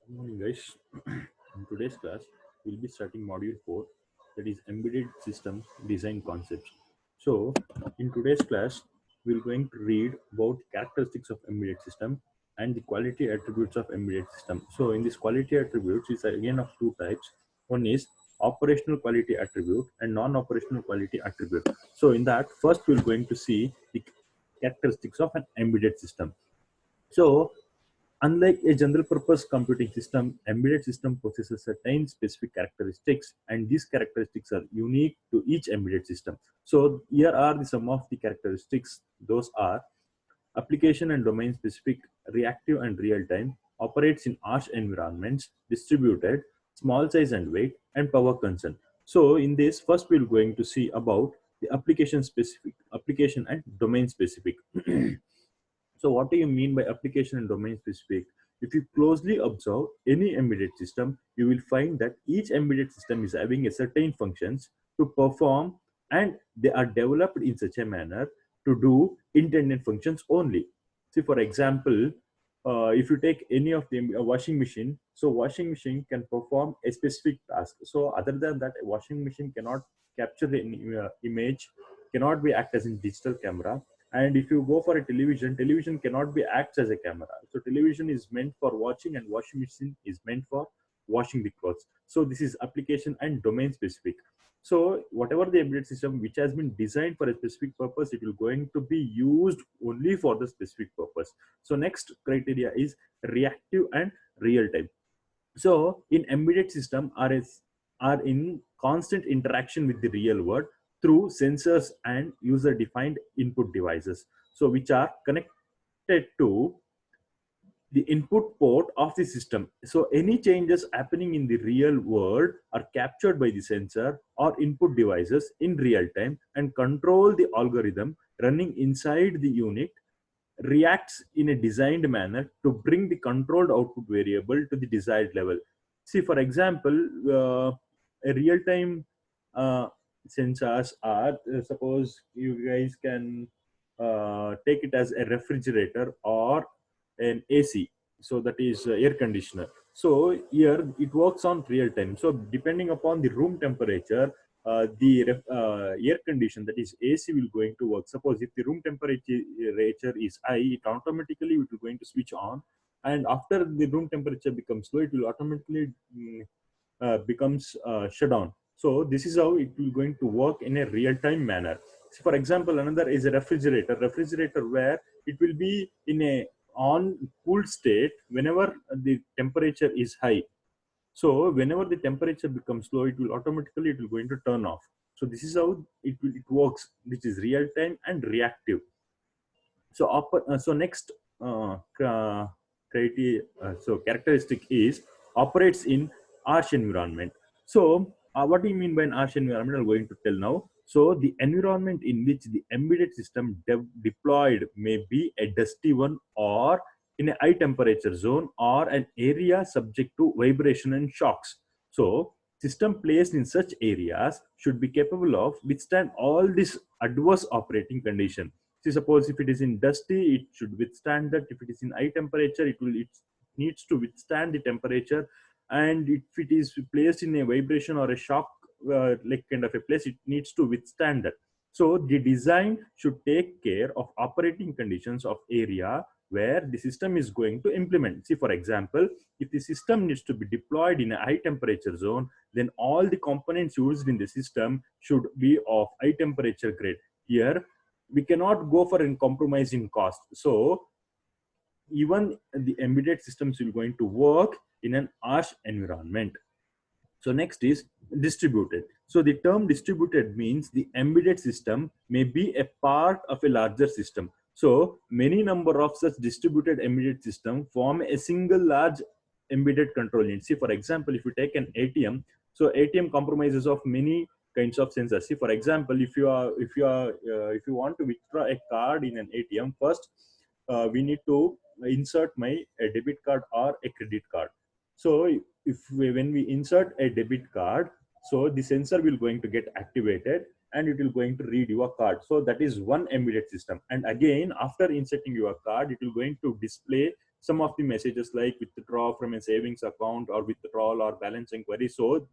Good morning, guys. In today's class, we'll be starting module 4, that is Embedded System Design Concepts. So, in today's class, we're going to read about characteristics of embedded system and the quality attributes of embedded system. So, in this quality attributes, is again of two types. One is operational quality attribute and non-operational quality attribute. So, in that, first we're going to see the characteristics of an embedded system. So, unlike a general purpose computing system, embedded system possesses certain specific characteristics, and these characteristics are unique to each embedded system. So here are the some of the characteristics. Those are application and domain specific, reactive and real time, operates in harsh environments, distributed, small size and weight, and power consumption. So in this, first we're going to see about the application specific, application and domain specific. So what do you mean by application and domain specific? If you closely observe any embedded system, you will find that each embedded system is having a certain functions to perform, and they are developed in such a manner to do intended functions only. See, for example, if you take any of the washing machine, so washing machine can perform a specific task. So other than that, a washing machine cannot capture the image, cannot be act as in digital camera. And if you go for a television, television cannot be acts as a camera. So television is meant for watching, and washing machine is meant for washing the clothes. So this is application and domain specific. So whatever the embedded system which has been designed for a specific purpose, it will going to be used only for the specific purpose. So next criteria is reactive and real time. So in embedded system are in constant interaction with the real world through sensors and user defined input devices, so which are connected to the input port of the system. So any changes happening in the real world are captured by the sensor or input devices in real time, and control the algorithm running inside the unit reacts in a designed manner to bring the controlled output variable to the desired level. See, for example, a real-time uh, sensors are, suppose you guys can take it as a refrigerator or an AC. So that is air conditioner. So here it works on real time. So depending upon the room temperature, air condition, that is AC, will going to work. Suppose if the room temperature is high, it automatically it will going to switch on, and after the room temperature becomes low, it will automatically becomes shut down. So this is how it will going to work in a real time manner. So for example, another is a refrigerator where it will be in a on cool state whenever the temperature is high. So whenever the temperature becomes low, it will automatically it will going to turn off. So this is how it works, which is real time and reactive. So so next criteria, so characteristic is operates in harsh environment. So what do you mean by an harsh environment? I'm going to tell now. So the environment in which the embedded system deployed may be a dusty one, or in a high temperature zone, or an area subject to vibration and shocks. So system placed in such areas should be capable of withstand all these adverse operating conditions. See, suppose if it is in dusty, it should withstand that. If it is in high temperature, it needs to withstand the temperature. And if it is placed in a vibration or a shock, like kind of a place, it needs to withstand that. So the design should take care of operating conditions of area where the system is going to implement. See, for example, if the system needs to be deployed in a high temperature zone, then all the components used in the system should be of high temperature grade. Here we cannot go for a compromise in cost. So even the embedded systems will going to work in an harsh environment. So next is distributed. So the term distributed means the embedded system may be a part of a larger system. So many number of such distributed embedded system form a single large embedded control unit. See, for example, if you take an ATM, so ATM compromises of many kinds of sensors. See, for example, if you want to withdraw a card in an ATM, first we need to insert my a debit card or a credit card. So when we insert a debit card, so the sensor will going to get activated, and it will going to read your card. So that is one embedded system. And again, after inserting your card, it will going to display some of the messages like withdraw from a savings account or withdrawal or balance inquiry. So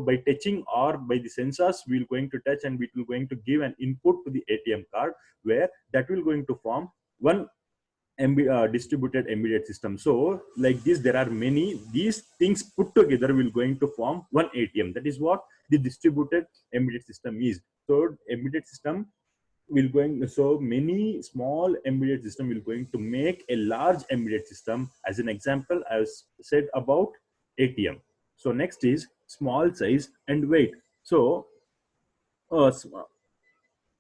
by touching or by the sensors, we're going to touch and we will going to give an input to the ATM card, where that will going to form one distributed embedded system. So like this, there are many, these things put together will going to form one ATM. That is what the distributed embedded system is. So embedded system will going, so many small embedded system will going to make a large embedded system. As an example, I said about ATM. So next is small size and weight. So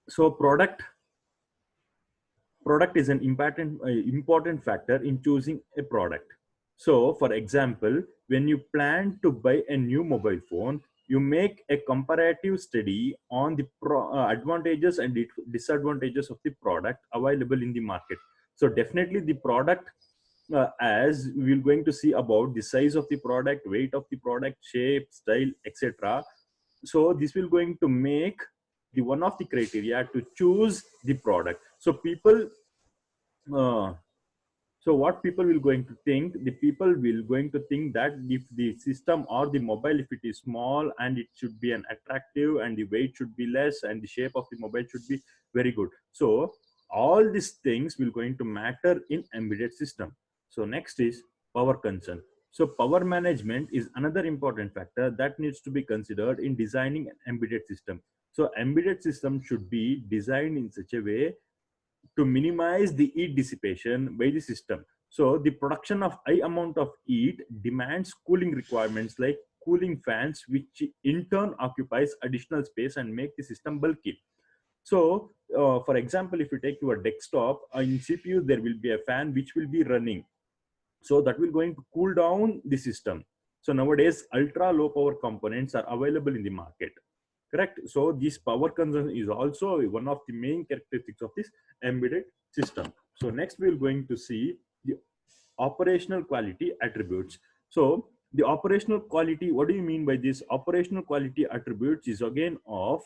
so product is an important factor in choosing a product. So for example, when you plan to buy a new mobile phone, you make a comparative study on the advantages and disadvantages of the product available in the market. So definitely the product, as we're going to see about the size of the product, weight of the product, shape, style, etc. So this will going to make the one of the criteria to choose the product. So people, uh, so what people will going to think, the people will going to think that if the system or the mobile, if it is small and it should be an attractive and the weight should be less and the shape of the mobile should be very good. So all these things will going to matter in embedded system. So next is power concern. So power management is another important factor that needs to be considered in designing an embedded system. So embedded system should be designed in such a way to minimize the heat dissipation by the system. So the production of high amount of heat demands cooling requirements like cooling fans, which in turn occupies additional space and make the system bulky. So for example, if you take your desktop, in CPU, there will be a fan which will be running. So that will going to cool down the system. So nowadays, ultra low power components are available in the market. Correct. So this power consumption is also one of the main characteristics of this embedded system. So next we're going to see the operational quality attributes. So the operational quality, what do you mean by this? Operational quality attributes is again of,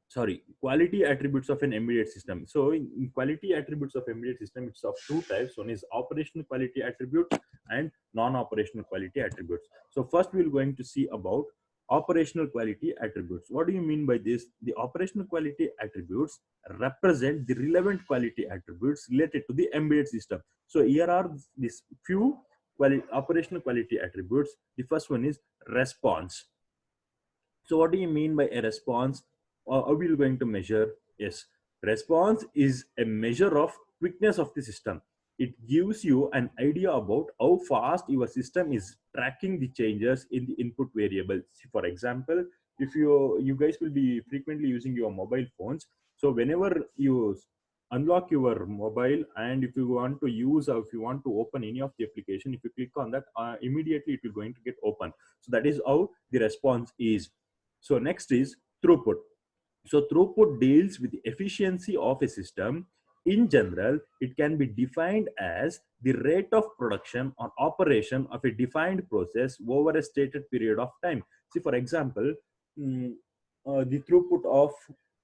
sorry, quality attributes of an embedded system. So in quality attributes of embedded system, it's of two types. One is operational quality attributes and non-operational quality attributes. So first we're going to see about operational quality attributes. What do you mean by this? The operational quality attributes represent the relevant quality attributes related to the embedded system. So here are these few operational quality attributes. The first one is response. So what do you mean by a response? Or are we going to measure? Yes, response is a measure of quickness of the system. It gives you an idea about how fast your system is tracking the changes in the input variables. For example, if you guys will be frequently using your mobile phones, so whenever you unlock your mobile and if you want to use or if you want to open any of the application, if you click on that, immediately it will going to get open. So that is how the response is. So next is throughput. So throughput deals with the efficiency of a system. In general, it can be defined as the rate of production or operation of a defined process over a stated period of time. See, for example, the throughput of,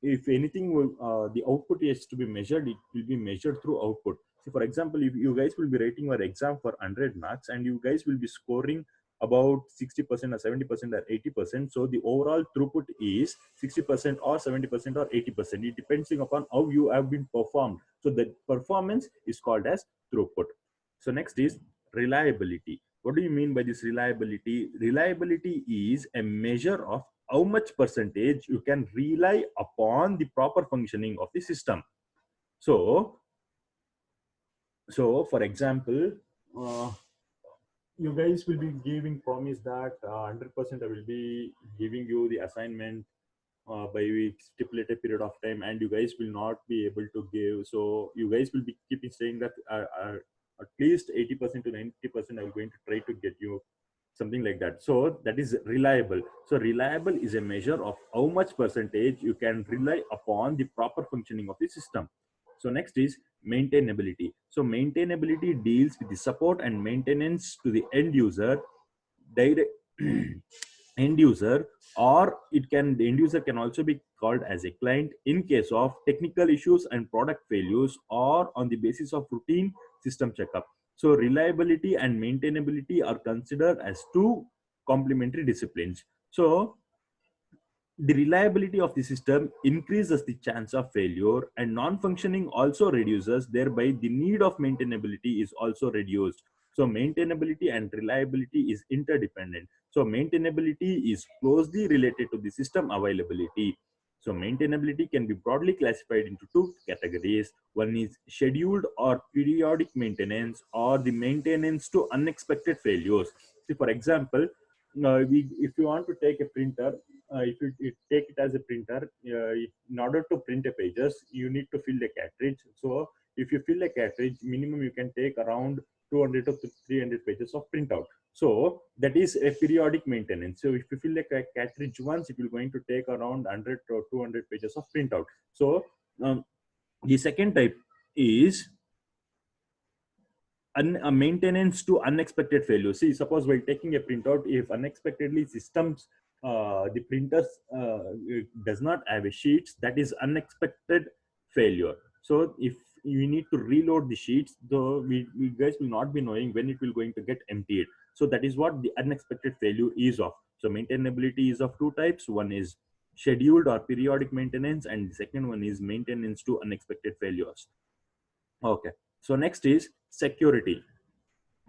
if anything will, the output is to be measured, it will be measured through output. See, for example, if you guys will be writing your exam for 100 marks and you guys will be scoring about 60% or 70% or 80%. So the overall throughput is 60% or 70% or 80%. It depending upon how you have been performed. So the performance is called as throughput. So next is reliability. What do you mean by this reliability? Reliability is a measure of how much percentage you can rely upon the proper functioning of the system. So for example, you guys will be giving promise that 100% I will be giving you the assignment by stipulated period of time, and you guys will not be able to give. So you guys will be keeping saying that at least 80% to 90% I'm going to try to get you, something like that. So that is reliable. So reliable is a measure of how much percentage you can rely upon the proper functioning of the system. So next is maintainability. So maintainability deals with the support and maintenance to the end user, direct end user, or it can, the end user can also be called as a client in case of technical issues and product failures or on the basis of routine system checkup. So reliability and maintainability are considered as two complementary disciplines. So the reliability of the system increases the chance of failure, and non-functioning also reduces, thereby the need of maintainability is also reduced. So maintainability and reliability is interdependent. So maintainability is closely related to the system availability. So maintainability can be broadly classified into two categories. One is scheduled or periodic maintenance, or the maintenance to unexpected failures. See, for example, if you want to take a printer, if you take it as a printer, in order to print a pages, you need to fill a cartridge. So if you fill a cartridge, minimum you can take around 200 to 300 pages of printout. So that is a periodic maintenance. So if you fill a cartridge once, it will going to take around 100 to 200 pages of printout. So the second type is a maintenance to unexpected failure. See, suppose while taking a printout, if unexpectedly systems, the printers does not have a sheets, that is unexpected failure. So if you need to reload the sheets, though we guys will not be knowing when it will going to get emptied. So that is what the unexpected failure is of. So maintainability is of two types. One is scheduled or periodic maintenance, and the second one is maintenance to unexpected failures. Okay. So next is security.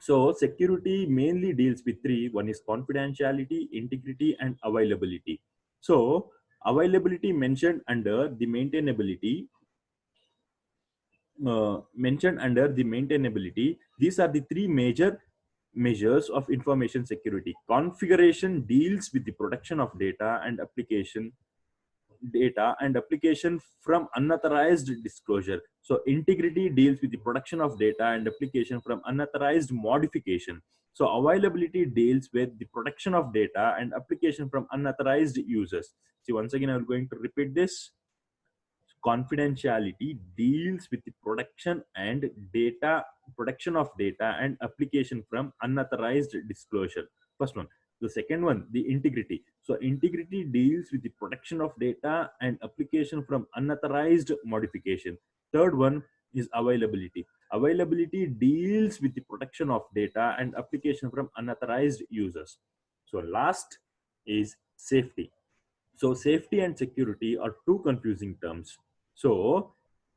So security mainly deals with three. One is confidentiality, integrity, and availability. So availability mentioned under the maintainability. These are the three major measures of information security. Configuration deals with the protection of data and application from unauthorized disclosure. So integrity deals with the production of data and application from unauthorized modification. So availability deals with the protection of data and application from unauthorized users. See, once again, I'm going to repeat this. Confidentiality deals with the protection of data and application from unauthorized disclosure. First one. The second one, the integrity. So integrity deals with the protection of data and application from unauthorized modification. Third one is availability. Availability deals with the protection of data and application from unauthorized users. So last is safety. So safety and security are two confusing terms. So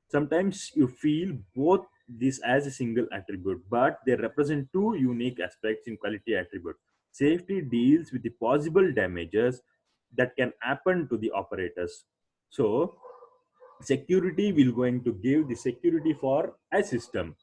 sometimes you feel both this as a single attribute, but they represent two unique aspects in quality attribute. Safety deals with the possible damages that can happen to the operators. So security will going to give the security for a system.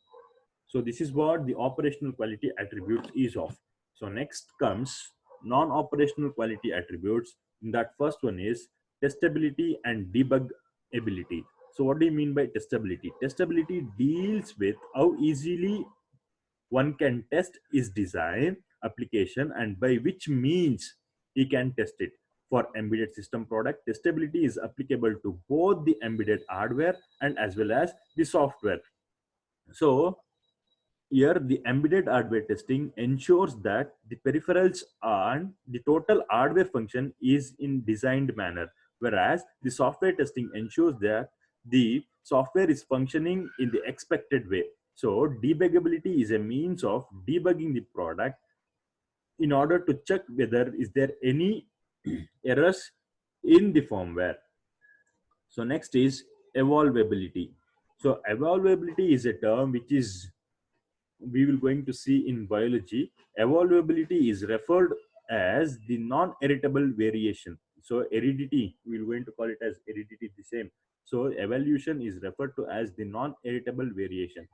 So this is what the operational quality attributes is of. So next comes non-operational quality attributes. That first one is testability and debugability. So what do you mean by testability? Testability deals with how easily one can test his design, application, and by which means he can test it. For embedded system product, testability is applicable to both the embedded hardware and as well as the software. So here, the embedded hardware testing ensures that the peripherals and the total hardware function is in designed manner, whereas the software testing ensures that the software is functioning in the expected way. So debuggability is a means of debugging the product in order to check whether is there any errors in the firmware. So next is evolvability. So evolvability is a term which is we will going to see in biology. Evolvability is referred as the non-heritable variation. So heredity, we're going to call it as heredity the same. So evolution is referred to as the non-heritable variation.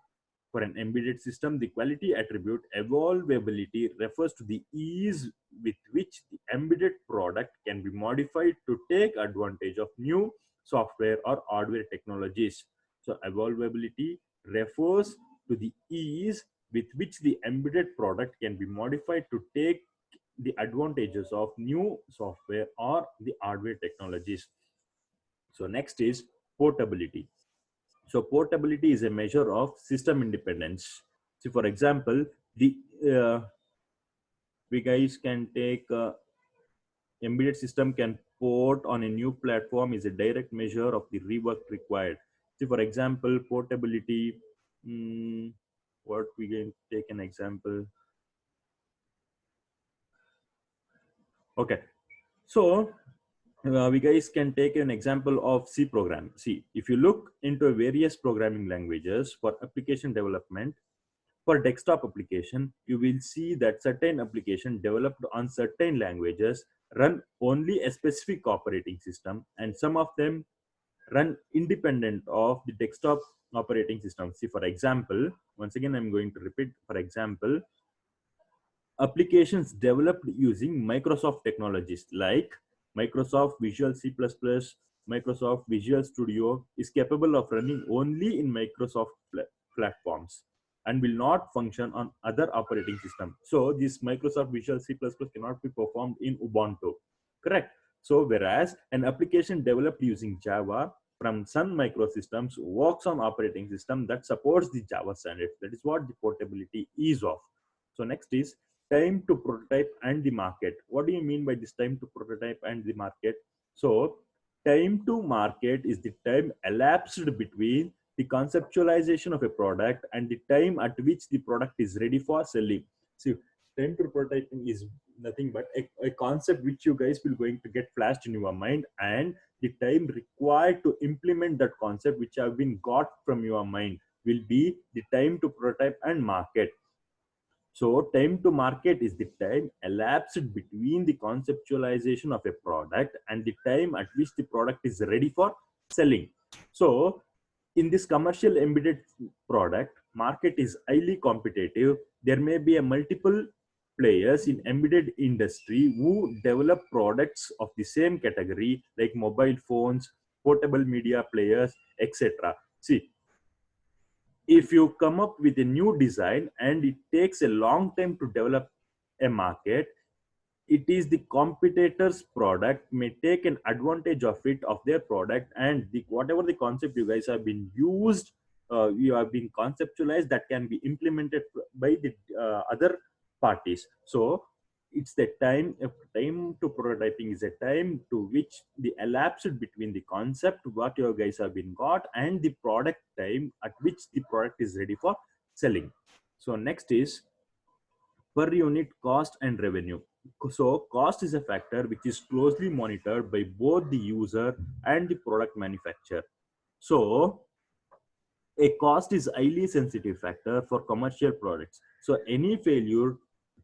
For an embedded system, the quality attribute evolvability refers to the ease with which the embedded product can be modified to take advantage of new software or hardware technologies. So evolvability refers to the ease with which the embedded product can be modified to take the advantages of new software or the hardware technologies. So next is portability. So portability is a measure of system independence. So for example, the we guys can take embedded system can port on a new platform is a direct measure of the rework required. See, for example, portability. What we can take an example. Okay, so we guys can take an example of C program. See, if you look into various programming languages for application development, for desktop application, you will see that certain application developed on certain languages run only a specific operating system, and some of them run independent of the desktop operating system. See, for example, once again, I'm going to repeat. For example, applications developed using Microsoft technologies like Microsoft Visual C++, Microsoft Visual Studio is capable of running only in Microsoft platforms and will not function on other operating systems. So this Microsoft Visual C++ cannot be performed in Ubuntu, correct? So whereas an application developed using Java from Sun Microsystems works on operating system that supports the Java standard. That is what the portability is of. So next is time to prototype and the market. What do you mean by this time to prototype and the market? So time to market is the time elapsed between the conceptualization of a product and the time at which the product is ready for selling. See, time to prototyping is nothing but a concept which you guys will going to get flashed in your mind, and the time required to implement that concept which have been got from your mind will be the time to prototype and market. So time to market is the time elapsed between the conceptualization of a product and the time at which the product is ready for selling. So in this commercial embedded product, market is highly competitive. There may be a multiple players in embedded industry who develop products of the same category like mobile phones, portable media players, etc. See, if you come up with a new design and it takes a long time to develop a market, it is the competitor's product may take an advantage of it, of their product, and whatever the concept you guys have been used, you have been conceptualized, that can be implemented by the other parties. So it's the time to prototyping is a time to which the elapsed between the concept what you guys have been got and the product time at which the product is ready for selling. So next is per unit cost and revenue. So cost is a factor which is closely monitored by both the user and the product manufacturer. So a cost is highly sensitive factor for commercial products. So any failure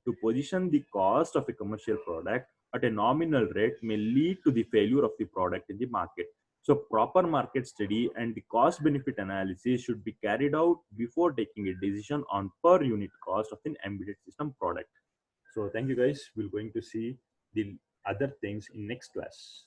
to position the cost of a commercial product at a nominal rate may lead to the failure of the product in the market. So proper market study and the cost benefit analysis should be carried out before taking a decision on per unit cost of an embedded system product. So thank you guys. We're going to see the other things in next class.